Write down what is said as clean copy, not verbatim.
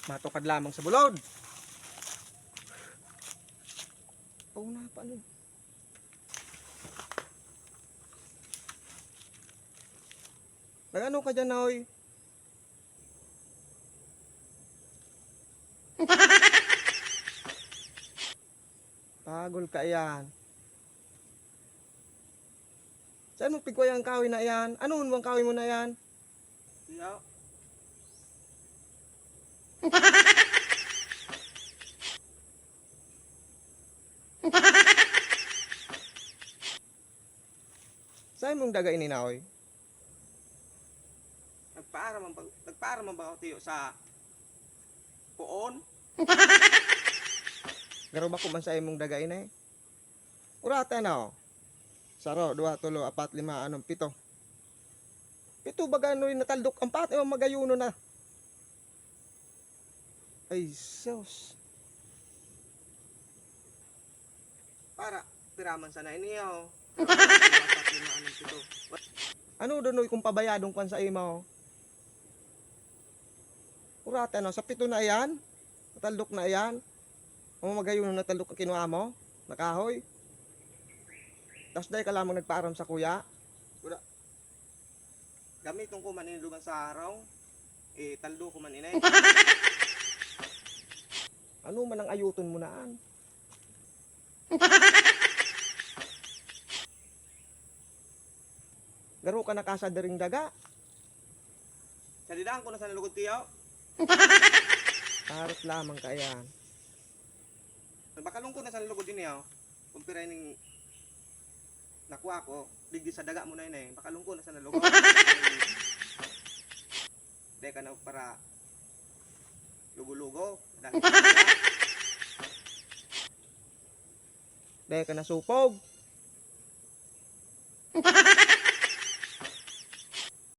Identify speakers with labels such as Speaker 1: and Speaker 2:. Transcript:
Speaker 1: Matukad lamang sa bulod. Oh, na paano? Nagano ka dyan, Noy? Pagol ka yan. Saan mo pigway ang kahoy na yan? Ano ang kahoy mo na yan? Siya. Saan mong daga ininaoy? Nagpaara man ba ako tiyo sa puon? Garo ba kuman sa imong daga inay? Urata na oh. Saro, 2, 3, 4, 5, 7. 7 ba gano'y nataldok ang pat? Ewan magayuno na. Ay, sus. Para, piraman sana iniyo. Ano doon kung pabayadong kwan sa imaw? Urata no, sa 7 na yan? Nataldok na yan? O magayuno nataldok ang kinuha mo? Nakahoy? Tapos dahil ka lamang nagpaaram sa kuya? Wala. Gamiton ko man inilugan sa araw. Taldo ko man inay. Ano man ang ayuton mo naan? Garo ka nakasadaring daga. Salidaan ko na sa nalugod tiyaw. Parot lamang ka yan. Bakalong ko na sa nalugod din yaw. Kumpiray ning nakuha ko. Digdi sa daga mo na yun eh. Bakalong ko na sa nalugod. Dahil ka na para lugo-lugo. Dahil ka na supog.